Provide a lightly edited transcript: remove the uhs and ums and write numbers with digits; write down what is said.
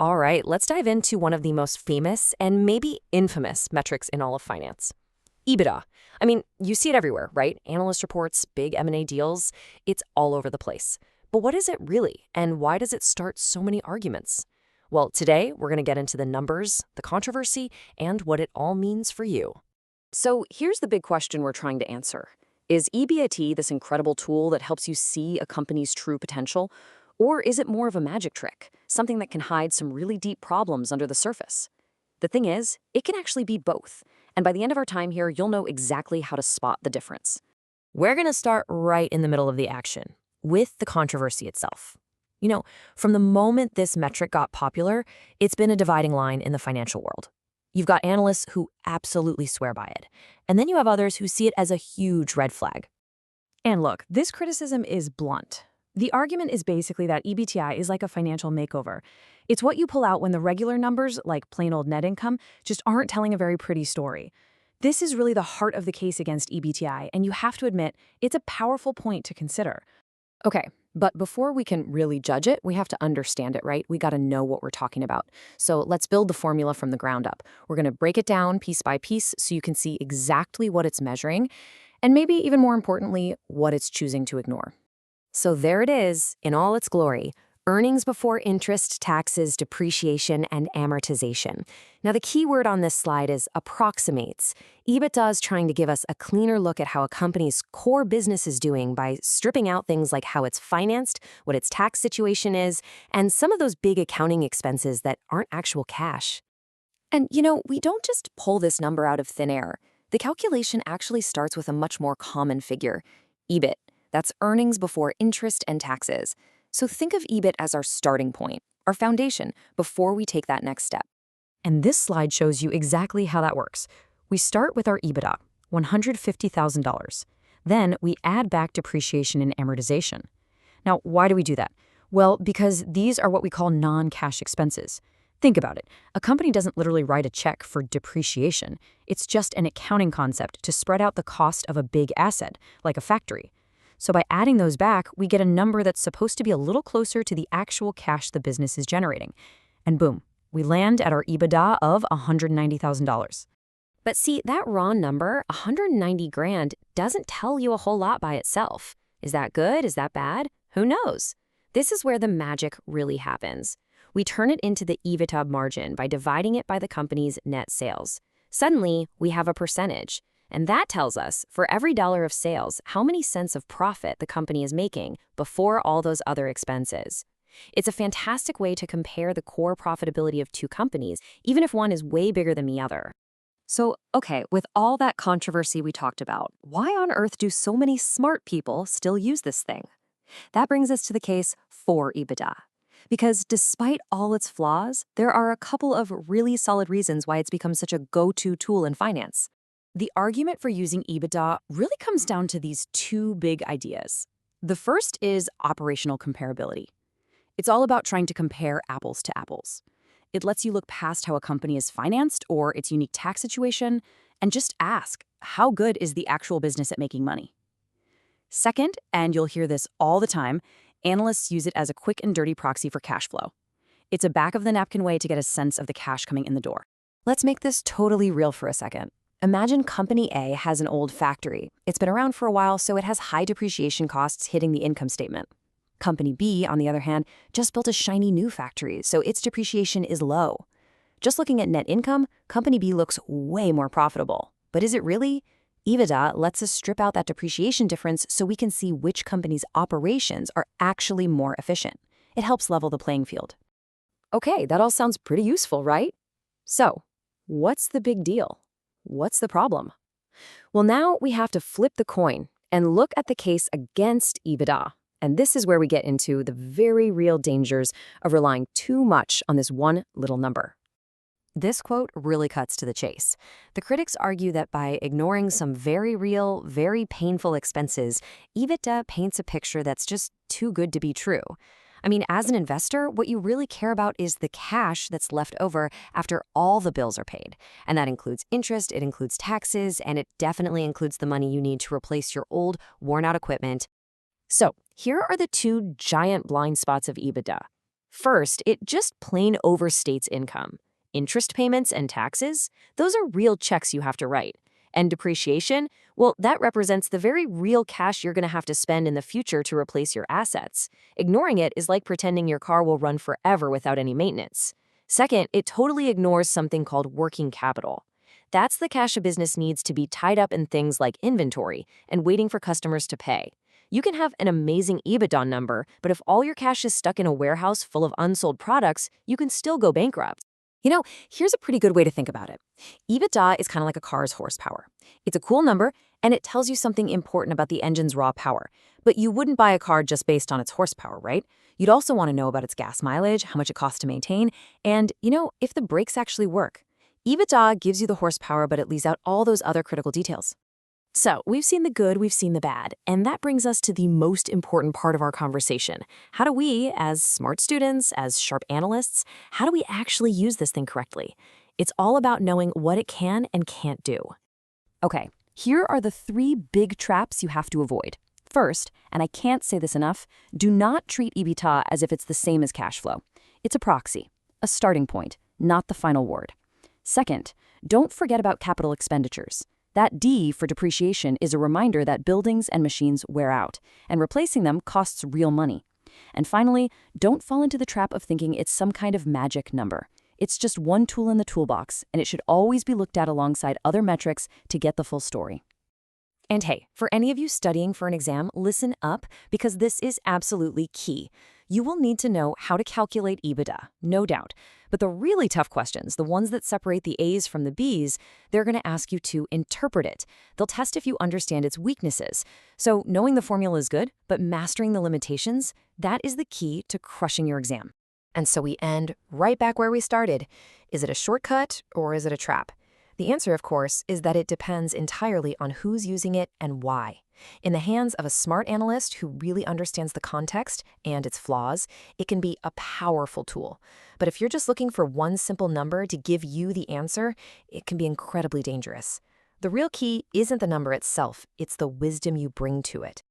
All right, let's dive into one of the most famous and maybe infamous metrics in all of finance. EBITDA. I mean, you see it everywhere, right? Analyst reports, big M&A deals, it's all over the place. But what is it really, and why does it start so many arguments? Well, today we're going to get into the numbers, the controversy, and what it all means for you. So here's the big question we're trying to answer. Is EBITDA this incredible tool that helps you see a company's true potential? Or is it more of a magic trick, something that can hide some really deep problems under the surface? The thing is, it can actually be both. And by the end of our time here, you'll know exactly how to spot the difference. We're going to start right in the middle of the action, with the controversy itself. From the moment this metric got popular, it's been a dividing line in the financial world. You've got analysts who absolutely swear by it, and then you have others who see it as a huge red flag. And look, this criticism is blunt. The argument is basically that EBTI is like a financial makeover. It's what you pull out when the regular numbers, like plain old net income, just aren't telling a very pretty story. This is really the heart of the case against EBTI, and you have to admit, it's a powerful point to consider. Okay, but before we can really judge it, we have to understand it, right? We got to know what we're talking about. So let's build the formula from the ground up. We're going to break it down piece by piece so you can see exactly what it's measuring, and maybe even more importantly, what it's choosing to ignore. So there it is, in all its glory. Earnings before interest, taxes, depreciation, and amortization. Now, the key word on this slide is approximates. EBITDA is trying to give us a cleaner look at how a company's core business is doing by stripping out things like how it's financed, what its tax situation is, and some of those big accounting expenses that aren't actual cash. And, we don't just pull this number out of thin air. The calculation actually starts with a much more common figure, EBIT. That's earnings before interest and taxes. So think of EBIT as our starting point, our foundation, before we take that next step. And this slide shows you exactly how that works. We start with our EBITDA, $150,000. Then we add back depreciation and amortization. Now, why do we do that? Well, because these are what we call non-cash expenses. Think about it. A company doesn't literally write a check for depreciation. It's just an accounting concept to spread out the cost of a big asset, like a factory. So by adding those back, we get a number that's supposed to be a little closer to the actual cash the business is generating. And boom, we land at our EBITDA of $190,000. But see, that raw number, 190 grand, doesn't tell you a whole lot by itself. Is that good? Is that bad? Who knows? This is where the magic really happens. We turn it into the EBITDA margin by dividing it by the company's net sales. Suddenly, we have a percentage. And that tells us, for every dollar of sales, how many cents of profit the company is making before all those other expenses. It's a fantastic way to compare the core profitability of two companies, even if one is way bigger than the other. So, okay, with all that controversy we talked about, why on earth do so many smart people still use this thing? That brings us to the case for EBITDA. Because despite all its flaws, there are a couple of really solid reasons why it's become such a go-to tool in finance. The argument for using EBITDA really comes down to these two big ideas. The first is operational comparability. It's all about trying to compare apples to apples. It lets you look past how a company is financed or its unique tax situation and just ask, how good is the actual business at making money? Second, and you'll hear this all the time, analysts use it as a quick and dirty proxy for cash flow. It's a back-of-the-napkin way to get a sense of the cash coming in the door. Let's make this totally real for a second. Imagine Company A has an old factory. It's been around for a while, so it has high depreciation costs hitting the income statement. Company B, on the other hand, just built a shiny new factory, so its depreciation is low. Just looking at net income, Company B looks way more profitable. But is it really? EBITDA lets us strip out that depreciation difference so we can see which company's operations are actually more efficient. It helps level the playing field. Okay, that all sounds pretty useful, right? So, what's the big deal? What's the problem? Well, now we have to flip the coin and look at the case against EBITDA. And this is where we get into the very real dangers of relying too much on this one little number. This quote really cuts to the chase. The critics argue that by ignoring some very real, very painful expenses, EBITDA paints a picture that's just too good to be true. I mean, as an investor, what you really care about is the cash that's left over after all the bills are paid. And that includes interest, it includes taxes, and it definitely includes the money you need to replace your old, worn-out equipment. So here are the two giant blind spots of EBITDA. First, it just plain overstates income. Interest payments and taxes, those are real checks you have to write. And depreciation, well, that represents the very real cash you're going to have to spend in the future to replace your assets. Ignoring it is like pretending your car will run forever without any maintenance. Second, it totally ignores something called working capital. That's the cash a business needs to be tied up in things like inventory and waiting for customers to pay. You can have an amazing EBITDA number, but if all your cash is stuck in a warehouse full of unsold products, you can still go bankrupt. Here's a pretty good way to think about it. EBITDA is kind of like a car's horsepower. It's a cool number, and it tells you something important about the engine's raw power. But you wouldn't buy a car just based on its horsepower, right? You'd also want to know about its gas mileage, how much it costs to maintain, and, if the brakes actually work. EBITDA gives you the horsepower, but it leaves out all those other critical details. So, we've seen the good, we've seen the bad, and that brings us to the most important part of our conversation. How do we, as smart students, as sharp analysts, how do we actually use this thing correctly? It's all about knowing what it can and can't do. Okay, here are the 3 big traps you have to avoid. First, and I can't say this enough, do not treat EBITDA as if it's the same as cash flow. It's a proxy, a starting point, not the final word. Second, don't forget about capital expenditures. That D for depreciation is a reminder that buildings and machines wear out, and replacing them costs real money. And finally, don't fall into the trap of thinking it's some kind of magic number. It's just one tool in the toolbox, and it should always be looked at alongside other metrics to get the full story. And hey, for any of you studying for an exam, listen up, because this is absolutely key. You will need to know how to calculate EBITDA, no doubt. But the really tough questions, the ones that separate the A's from the B's, they're going to ask you to interpret it. They'll test if you understand its weaknesses. So knowing the formula is good, but mastering the limitations, that is the key to crushing your exam. And so we end right back where we started. Is it a shortcut or is it a trap? The answer, of course, is that it depends entirely on who's using it and why. In the hands of a smart analyst who really understands the context and its flaws, it can be a powerful tool. But if you're just looking for one simple number to give you the answer, it can be incredibly dangerous. The real key isn't the number itself, it's the wisdom you bring to it.